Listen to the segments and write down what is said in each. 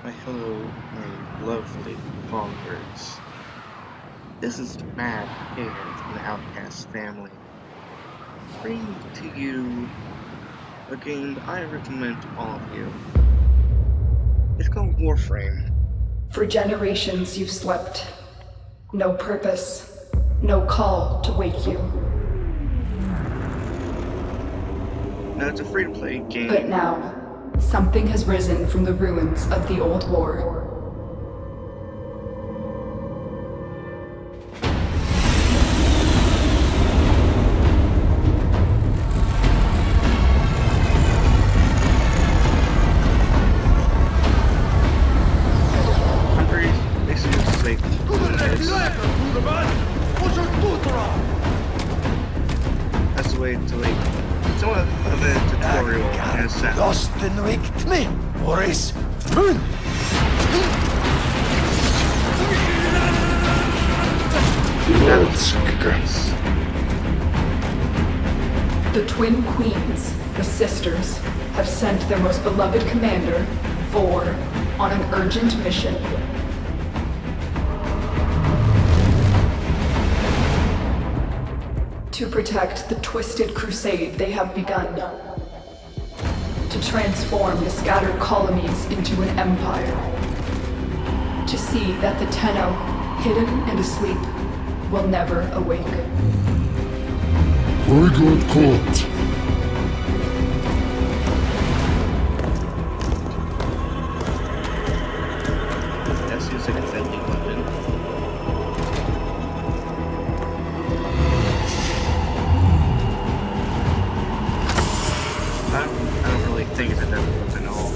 My hello, my lovely followers. This is Mad Hare from the Outcast family, bringing to you a game that I recommend to all of you. It's called Warframe. For generations you've slept. No purpose, no call to wake you. Now it's a free-to-play game. But now, something has risen from the ruins of the old war. That's the way to somewhat of a tutorial in a sense. Losten wikt me, Boris. The twin queens, the sisters, have sent their most beloved commander, Vor, on an urgent mission. To protect the twisted crusade they have begun. To transform the scattered colonies into an empire. To see that the Tenno, hidden and asleep, will never awake. I got caught. That seems like a deadly weapon. I don't really think it's a deadly weapon at all.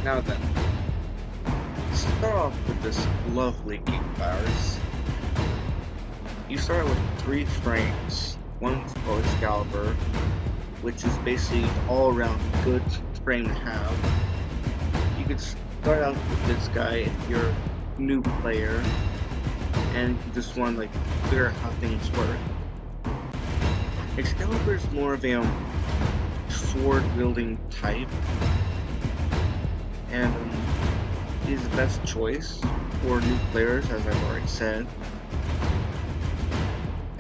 Now then, let's start off with this lovely geek powers. You start with 3 frames. One for Excalibur, which is basically all around good frame to have. You could start out with this guy if you're a new player and you just want to figure out how things work. Excalibur is more of a sword wielding type, and is the best choice for new players, as I've already said.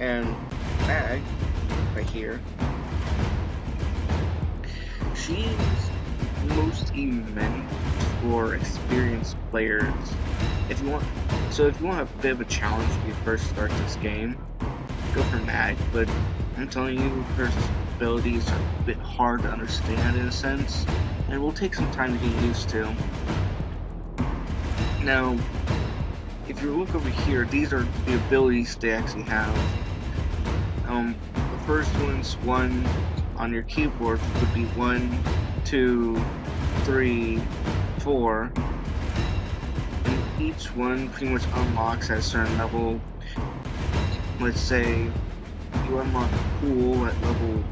And Mag, right here, she's mostly meant for experienced players. If you want a bit of a challenge when you first start this game, go for Mag. But I'm telling you, her abilities are a bit hard to understand in a sense, and it will take some time to get used to. Now, if you look over here, these are the abilities they actually have. The first one's 1 on your keyboard would be 1, 2, 3, 4, and each one pretty much unlocks at a certain level. Let's say you unlock Cool at level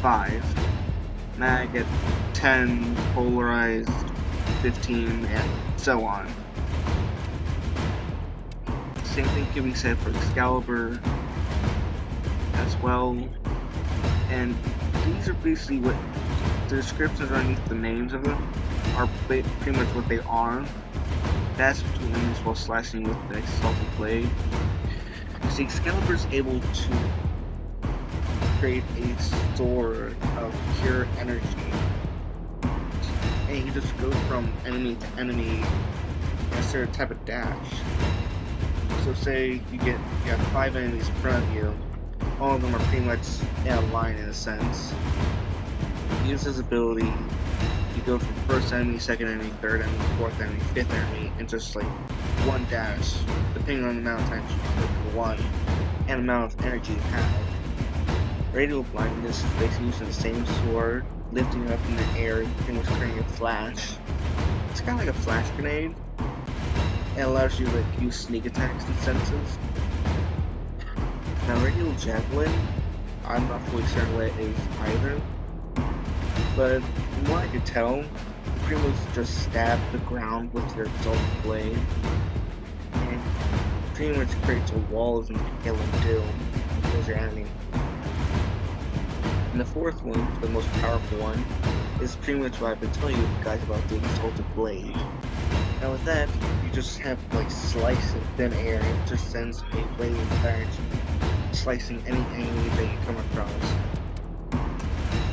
5, Mag at 10, Polarized 15, and so on. Same thing can be said for Excalibur as well, and these are basically what the descriptions underneath the names of them are pretty much what they are. That's between enemies while slashing with the exalted blade. See, Excalibur is able to create a sword of pure energy, and you just go from enemy to enemy in a certain type of dash. So say you got 5 enemies in front of you, all of them are pretty much in a line in a sense. You use this ability, you go from first enemy, second enemy, third enemy, fourth enemy, fifth enemy, and just one dash, depending on the amount of times you click one, and the amount of energy you have. Radial blindness is basically using the same sword, lifting it up in the air, and pretty much creating a flash. It's kind of like a flash grenade. It allows you to use sneak attacks and senses. Now, Radial Javelin, I'm not fully sure what it is either, but from what I could tell, you pretty much just stab the ground with your exalted blade, and pretty much creates a wall of impale and doom as your enemy. And the fourth one, the most powerful one, is pretty much what I've been telling you guys about, the Exalted Blade. Now with that, you just have to like slice in thin air, and it just sends a blade of fire, slicing any enemy that you come across.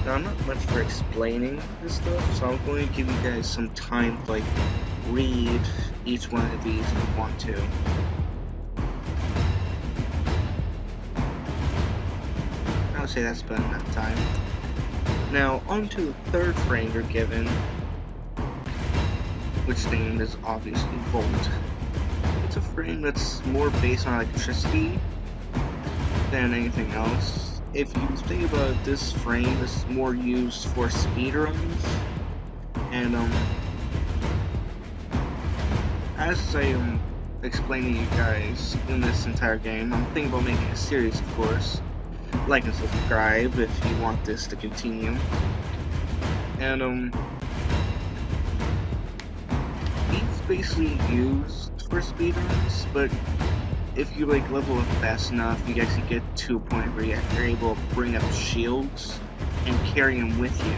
Now I'm not much for explaining this stuff, so I'm going to give you guys some time to like read each one of these if you want to. I would say that's about enough time. Now on to the third frame you're given, which name is obviously Volt. It's a frame that's more based on electricity than anything else. If you think about it, this frame is more used for speedruns, and as I am explaining to you guys in this entire game, I'm thinking about making a series, of course. Like and subscribe if you want this to continue. And it's basically used for speedruns, but if you like level up fast enough, you actually get to a point where you're able to bring up shields and carry them with you.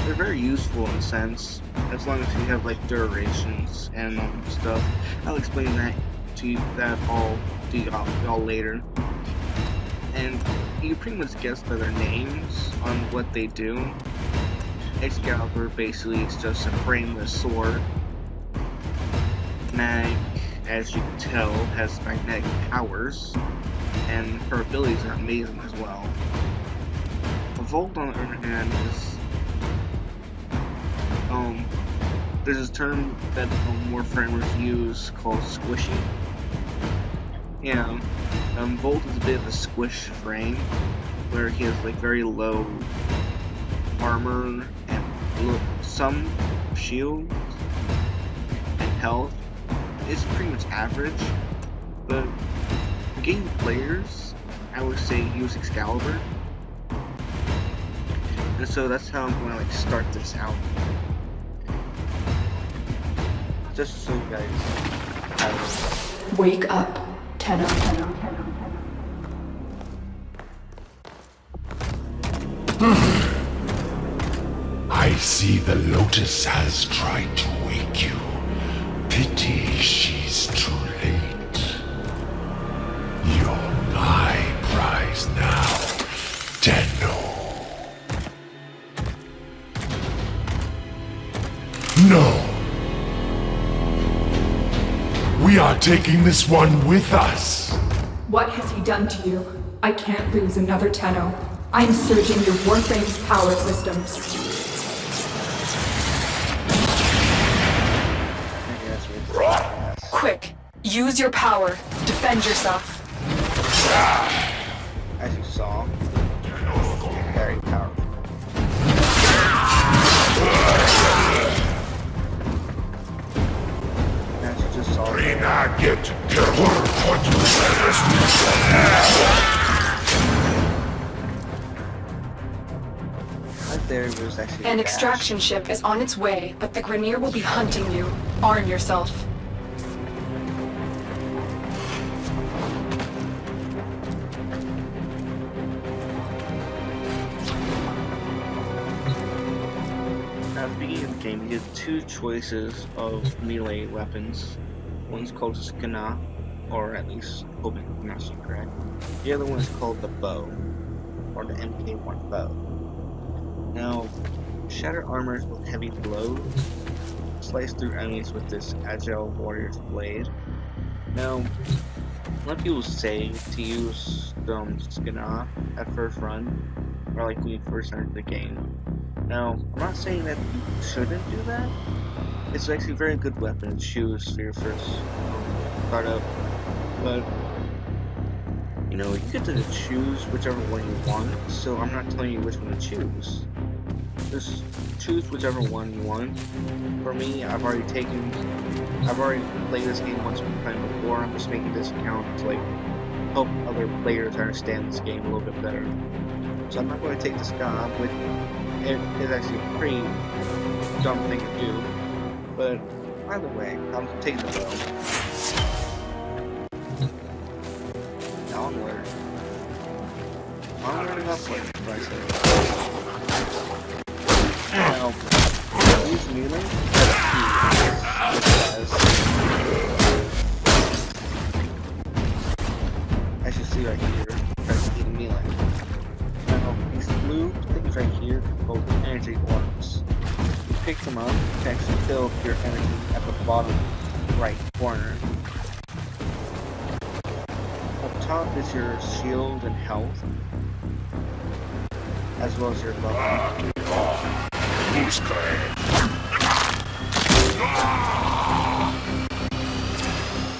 They're very useful in a sense, as long as you have like durations and stuff. I'll explain that to you all later. And you pretty much guess by their names on what they do. Excalibur basically is just a frameless sword. Mag, as you can tell, has magnetic powers, and her abilities are amazing as well. Volt, on the other hand, is there's this term that Warframers use called squishy. Yeah, Volt is a bit of a squish frame, where he has like very low armor and some shield and health. It's pretty much average, but game players, I would say, use Excalibur, and so that's how I'm going to like start this out. Just so you guys have Wake up, Tenno. I see the Lotus has tried to wake you. Pity she's too late. You're my prize now, Tenno. No. We are taking this one with us. What has he done to you? I can't lose another Tenno. I'm surging your Warframe's power systems. Quick, use your power. Defend yourself. as you saw, very powerful. As you just saw, right there was actually An extraction ship is on its way, but the Grineer will be hunting you. Arm yourself. At the beginning of the game, you get two choices of melee weapons. One's called Skana, or at least hoping I'm not correct. The other one is called the bow, or the MK1 bow. Now, shatter armors with heavy blows, slice through enemies with this agile warrior's blade. Now, a lot of people say to use Skana at first run, or like when you first enter the game. Now, I'm not saying that you shouldn't do that. It's actually a very good weapon to choose for your first startup, but you know, you get to choose whichever one you want, so I'm not telling you which one to choose. Just choose whichever one you want. For me, I've already played this game once before. I'm just making this account to like help other players understand this game a little bit better. So I'm not going to take this guy, which it is actually a pretty dumb thing to do. But either way, I'm taking the bow. downward. Onward and upward, I say. Now, use melee as you see right here, press E to melee. Now, these blue things right here called energy orbs. You pick them up to actually fill your energy at the bottom right corner. Up top is your shield and health, as well as your level.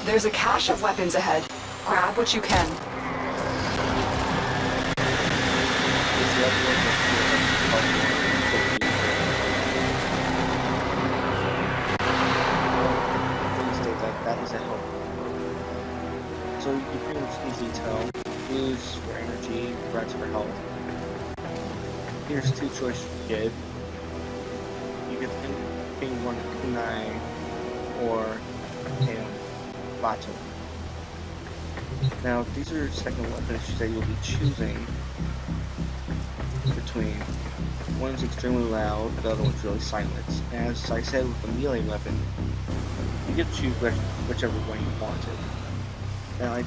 There's a cache of weapons ahead. Grab what you can. That is a help. So you can pretty much easily tell blues for energy, reds for health. Here's two choices you get. You get ping 1 kunai or bottom. Now these are second weapons that you'll be choosing between. One's extremely loud, the other one's really silent. As I said with the melee weapon, you get to choose whichever one you wanted. Now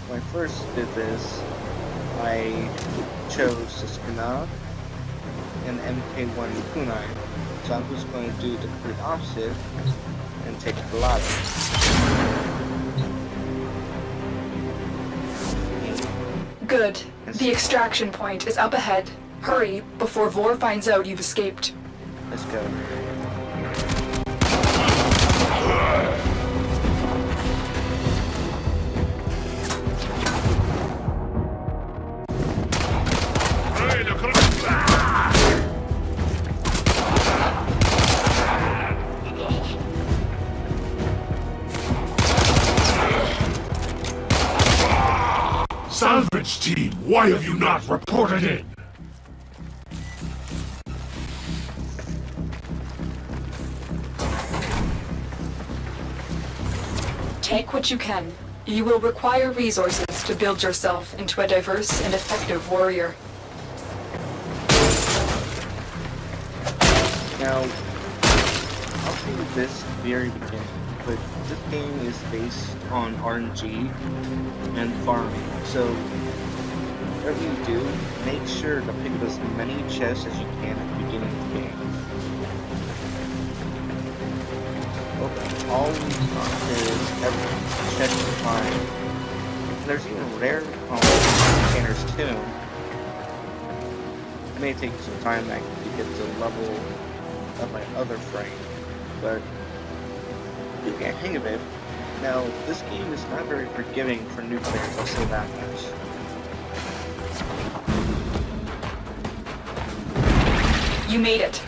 when I first did this, I chose the Skana and MK1 Kunai. So I'm just going to do the complete opposite and take the latter. Good. The extraction point is up ahead. Hurry before Vor finds out you've escaped. Let's go. Salvage team, why have you not reported it? Take what you can. You will require resources to build yourself into a diverse and effective warrior. Now, I'll say this at the very beginning, but this game is based on RNG and farming, so whatever you do, make sure to pick up as many chests as you can at the beginning of the game. Open all these boxes, every chest you find. And there's even rare containers too. It may take some time to get to the level of my other frame, but you get a hang of it. Now, this game is not very forgiving for new players, I'll say that much. You made it.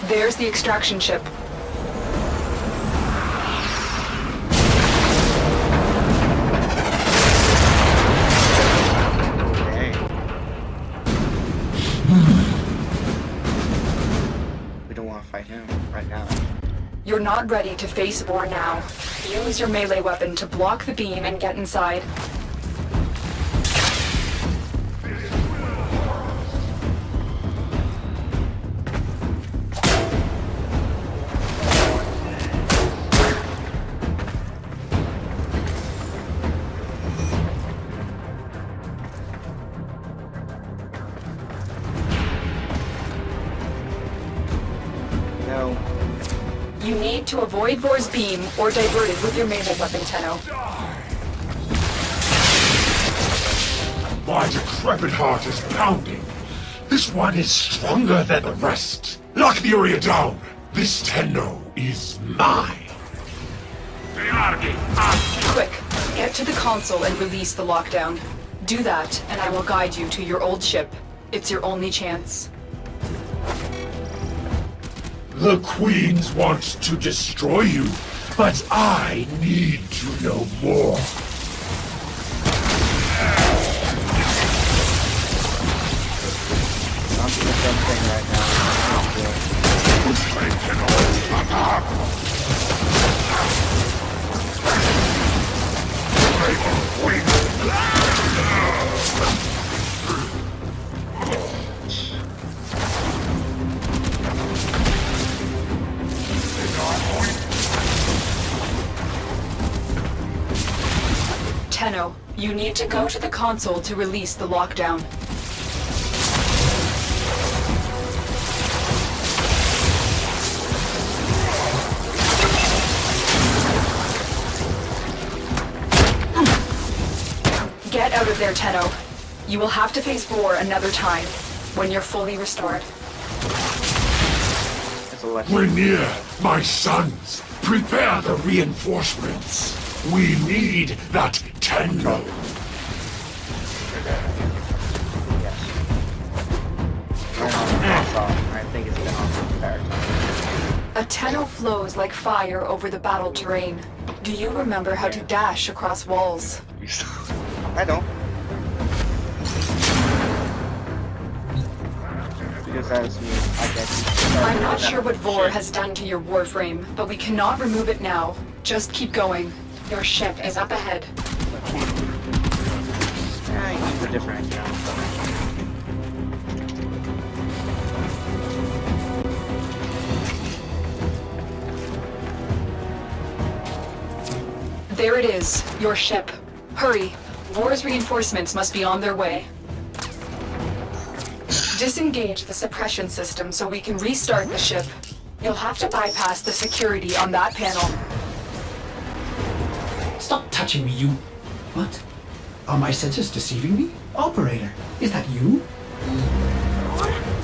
There's the extraction ship. Okay. We don't want to fight him right now. You're not ready to face Vor now. Use your melee weapon to block the beam and get inside. No. You need to avoid Vor's beam or divert it with your melee weapon, Tenno. My decrepit heart is pounding. This one is stronger than the rest. Lock the area down. This Tenno is mine. Quick, get to the console and release the lockdown. Do that, and I will guide you to your old ship. It's your only chance. The Queens want to destroy you, but I need to know more. I'm doing something right now. Tenno, you need to go to the console to release the lockdown. Get out of there, Tenno. You will have to face Vor another time, when you're fully restored. We're near, my sons. Prepare the reinforcements. We need that Tenno. I think it's been on the entire time. A Tenno flows like fire over the battle terrain. Do you remember how to dash across walls? I don't. Because that's me, I guess. I'm not sure what Vor has done to your Warframe, but we cannot remove it now. Just keep going. Your ship is up ahead. I use a different account. There it is, your ship. Hurry. Vor's reinforcements must be on their way. Disengage the suppression system so we can restart the ship. You'll have to bypass the security on that panel. Stop touching me, you... What? Are my senses deceiving me? Operator, is that you?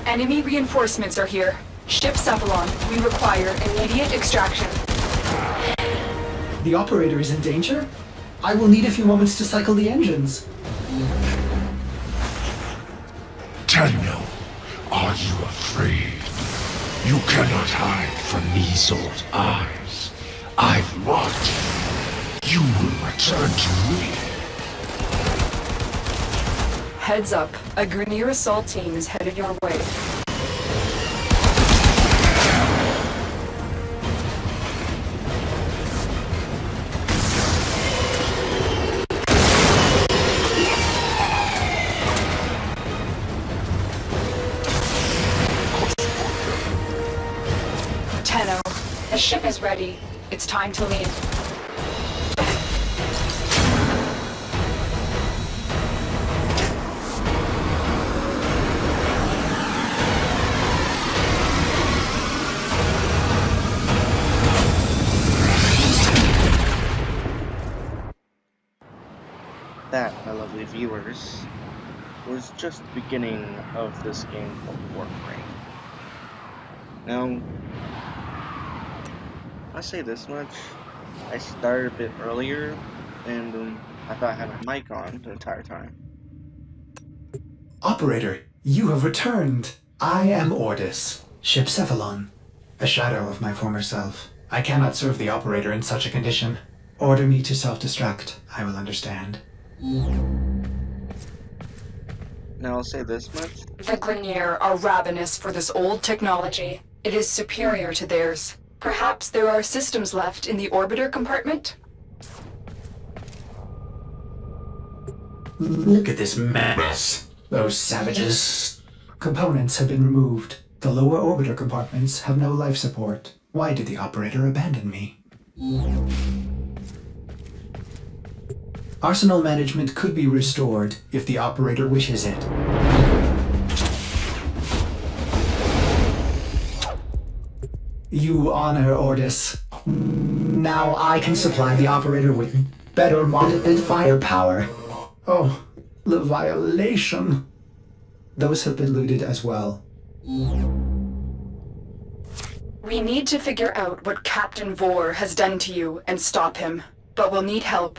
Enemy reinforcements are here. Ship Cephalon, we require immediate extraction. The operator is in danger? I will need a few moments to cycle the engines. Tenno, are you afraid? You cannot hide from these old eyes. I've watched. You will return to me. Heads up, a Grineer assault team is headed your way. Tenno, the ship is ready. It's time to leave. That, my lovely viewers, was just the beginning of this game called Warframe. Now, I'll say this much, I started a bit earlier, and I thought I had my mic on the entire time. Operator, you have returned. I am Ordis, Ship Cephalon, a shadow of my former self. I cannot serve the operator in such a condition. Order me to self-destruct. I will understand. Now I'll say this much. The Grineer are ravenous for this old technology. It is superior to theirs. Perhaps there are systems left in the orbiter compartment? Look at this mess. Those savages. Components have been removed. The lower orbiter compartments have no life support. Why did the operator abandon me? Arsenal management could be restored if the operator wishes it. You honor Ordis. Now I can supply the operator with better monitored firepower. Oh, the violation. Those have been looted as well. We need to figure out what Captain Vor has done to you and stop him, but we'll need help.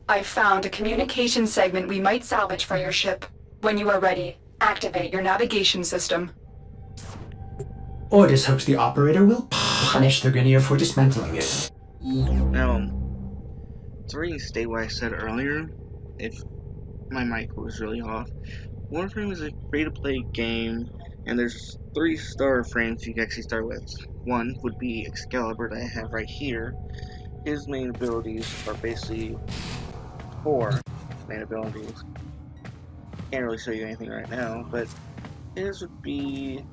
I've found a communication segment we might salvage for your ship. When you are ready, activate your navigation system. Ordis hopes the operator will punish the Grineer for dismantling it. Now, to restate what I said earlier, if my mic was really off, Warframe is a free-to-play game, and there's 3 star frames you can actually start with. One would be Excalibur that I have right here. His main abilities are basically 4 main abilities. Can't really show you anything right now, but his would be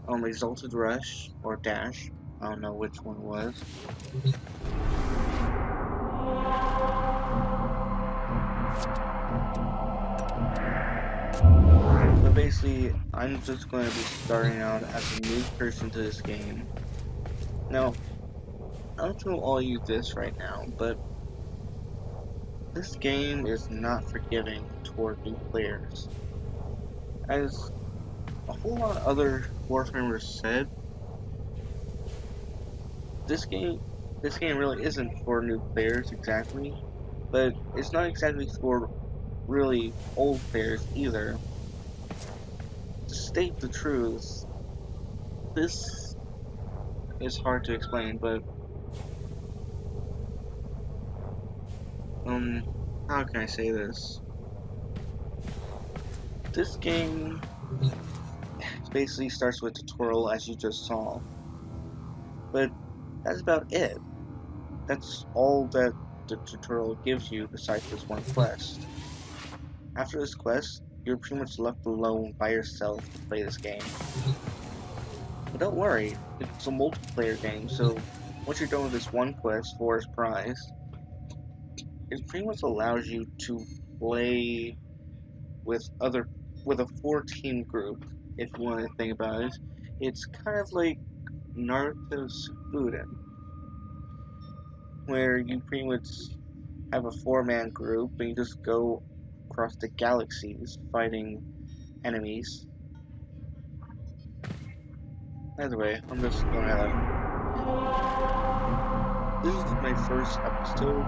Exalted Rush or Dash. I don't know which one was. But basically, I'm just going to be starting out as a new person to this game. Now, I'll tell all you this right now, but this game is not forgiving toward new players. As a whole lot of other Warframers said, this game really isn't for new players exactly, but it's not exactly for really old players either. To state the truth, this is hard to explain, but how can I say this? This game basically starts with a tutorial as you just saw, but that's about it. That's all that the tutorial gives you besides this one quest. After this quest, you're pretty much left alone by yourself to play this game. But don't worry, it's a multiplayer game, so once you're done with this one quest for its prize, it pretty much allows you to play with a 4-team group, if you want to think about it. It's kind of like Naruto's Shippuden, where you pretty much have a 4-man group and you just go across the galaxies fighting enemies. Either way, I'm just gonna this is my first episode,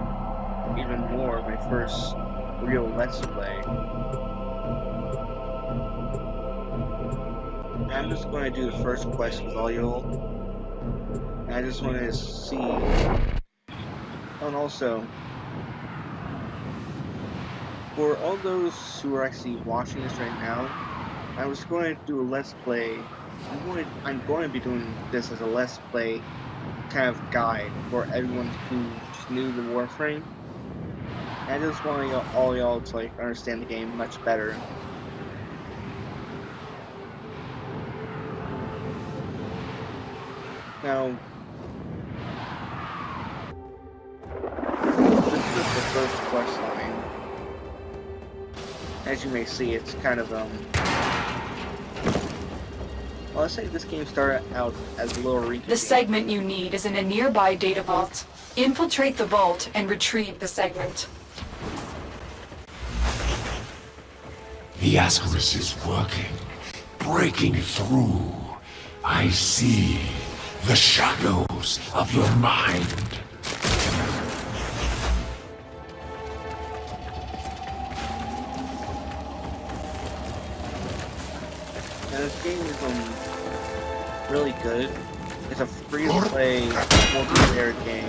even more my first real Let's Play. And I'm just going to do the first quest with all y'all. And I just want to see. And also, for all those who are actually watching this right now, I was going to do a Let's Play. I'm going to be doing this as a Let's Play kind of guide for everyone who's new to Warframe. And I just want all y'all to like understand the game much better. Now, this is the first quest line. As you may see, it's kind of well, let's say this game started out as a little recap. The segment you need is in a nearby data vault. Infiltrate the vault and retrieve the segment. The Ascaris is working, breaking through. I see the shadows of your mind. And this game is really good. It's a free-to-play multiplayer game.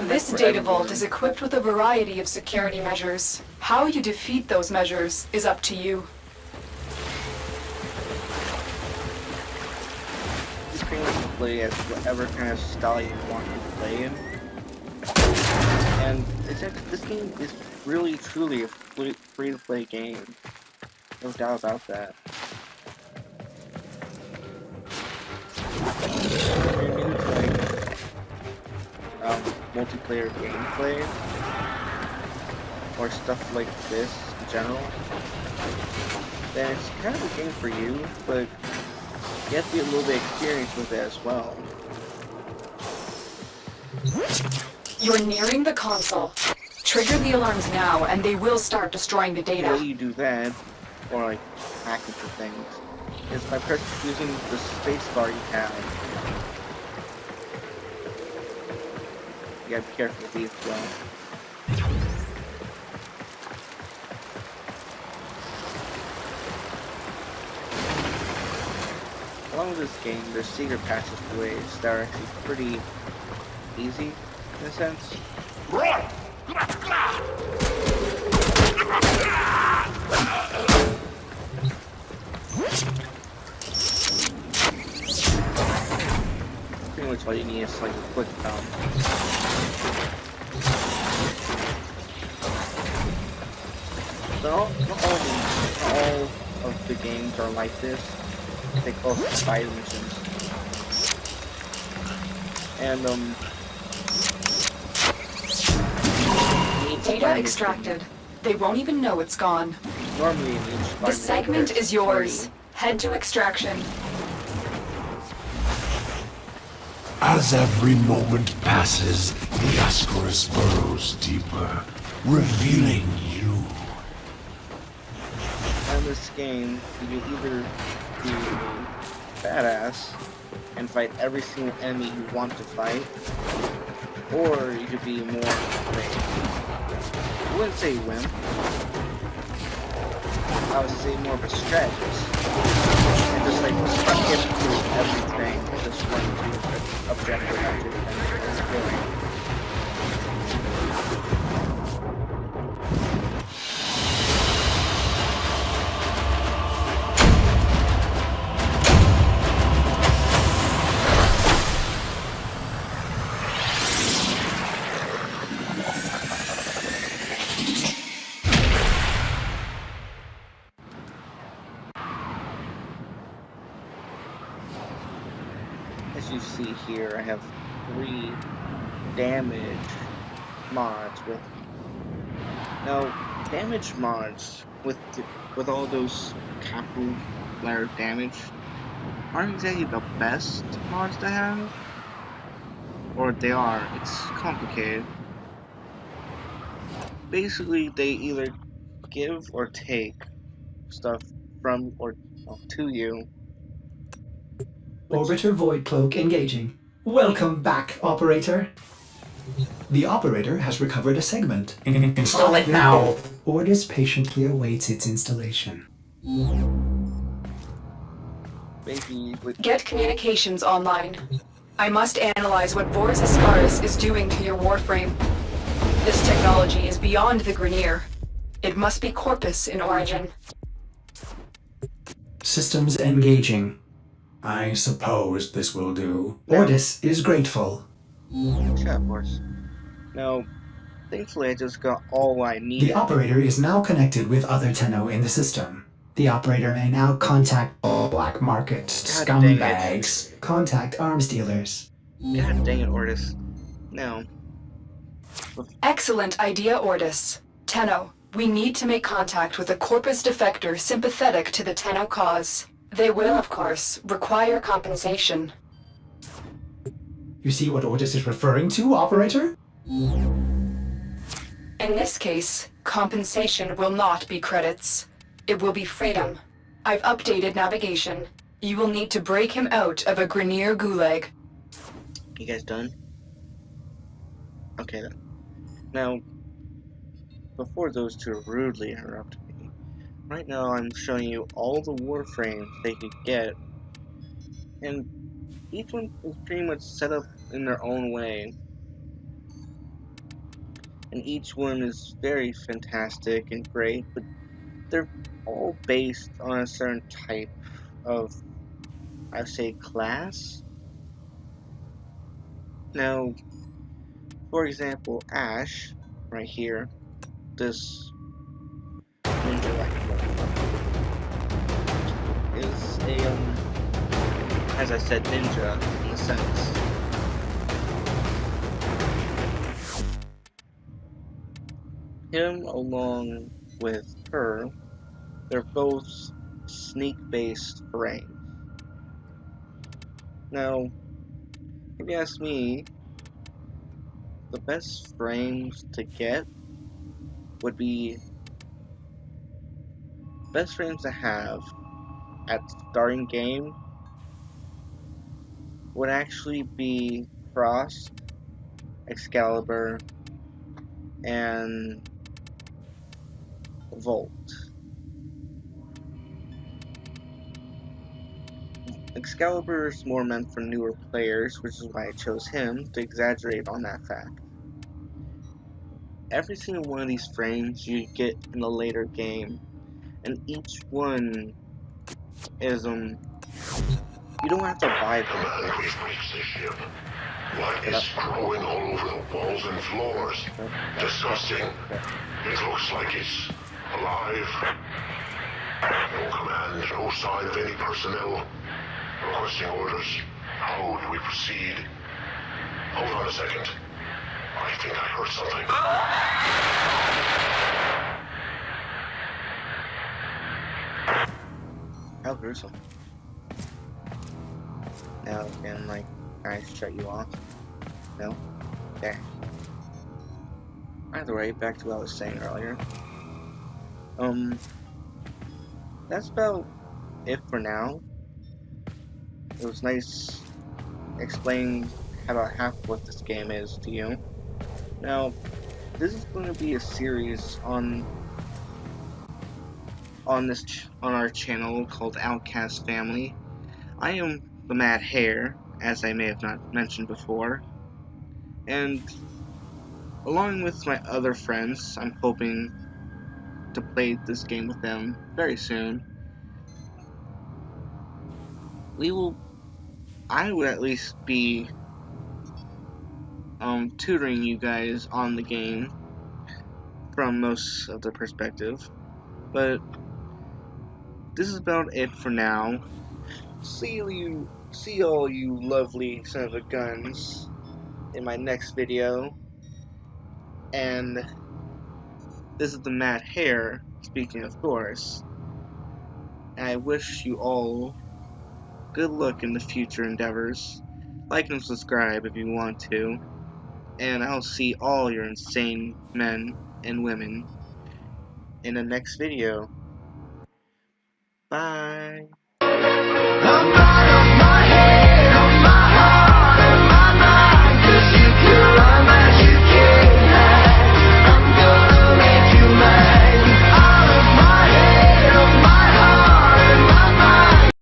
This data vault is equipped with a variety of security measures. How you defeat those measures is up to you. You can play as whatever kind of style you want to play in. And this game is really, truly a free-to-play game. No doubt about that. If you're new to like multiplayer gameplay or stuff like this in general, then it's kind of a game for you, but you have to get a little bit of experience with it as well. You're nearing the console. Trigger the alarms now, and they will start destroying the The way data. you do that, or like hack into things, is by using the space bar you have. You gotta be careful with these as well. Along with this game, there's secret passageways that are actually pretty easy, in a sense. Pretty much all you need is like a quick thumb. But not all of the games are like this. They call it side missions. And you need Data find extracted. They won't even know it's gone. Normally in each The segment is yours. Head to extraction. As every moment passes, the Ascaris burrows deeper, revealing you. In this game, you can either be a badass and fight every single enemy you want to fight, or you could be more brave. I wouldn't say wimp. I would say more of a strategist. And just like skip through everything and just run to the objective after the killing. As you see here, I have 3 damage mods with. Now, damage mods with all those capital letter damage aren't exactly the best mods to have, or they are. It's complicated. Basically, they either give or take stuff from or to you. Orbiter Void Cloak engaging. Welcome back, Operator. The Operator has recovered a segment. Install it now. Ordis patiently awaits its installation. Maybe with Get communications online. I must analyze what Vors Ascaris is doing to your Warframe. This technology is beyond the Grineer. It must be Corpus in origin. Systems engaging. I suppose this will do. Ordis is grateful. yeah, of course. Now, thankfully, I just got all I needed. The Operator is now connected with other Tenno in the system. The Operator may now contact all black market scumbags. Contact arms dealers. God dang it, Ordis. Now, Excellent idea, Ordis. Tenno, we need to make contact with a Corpus defector sympathetic to the Tenno cause. They will, of course, require compensation. You see what Ordis is referring to, Operator? In this case, compensation will not be credits. It will be freedom. I've updated navigation. You will need to break him out of a Grineer gulag. you guys done? Okay then. Now, before those two rudely interrupt me, right now I'm showing you all the Warframes they could get, and each one is pretty much set up in their own way. And each one is very fantastic and great, but they're all based on a certain type of, I would say, class. Now, for example, Ash, right here, this ninja rifle, is a, as I said, ninja in a sense. Him along with her, they're both sneak-based frames. Now, if you ask me, the best frames to get would be best frames to have at starting game would actually be Frost, Excalibur, and Volt. Excalibur is more meant for newer players, which is why I chose him to exaggerate on that fact. Every single one of these frames you get in a later game, and each one is you don't have to buy them. Command, we've reached the ship. What is growing all over the walls and floors? Disgusting. It looks like it's alive. No command, no sign of any personnel. Requesting orders. How do we proceed? Hold on a second. I I think I heard something. How gruesome. Now can, like, I shut you off? No? Okay. Either way, back to what I was saying earlier. That's about it for now. It was nice explaining about half what this game is to you. Now, this is going to be a series on our channel called Outcast Family. I am the Mad Hare, as I may have not mentioned before, and along with my other friends, I'm hoping to play this game with them very soon. I would at least be tutoring you guys on the game from most of the perspective, but this is about it for now. See all you lovely son of a guns in my next video, and this is the Mad Hare speaking, of course. And I wish you all good luck in the future endeavors. Like and subscribe if you want to, and I'll see all your insane men and women in the next video. Bye!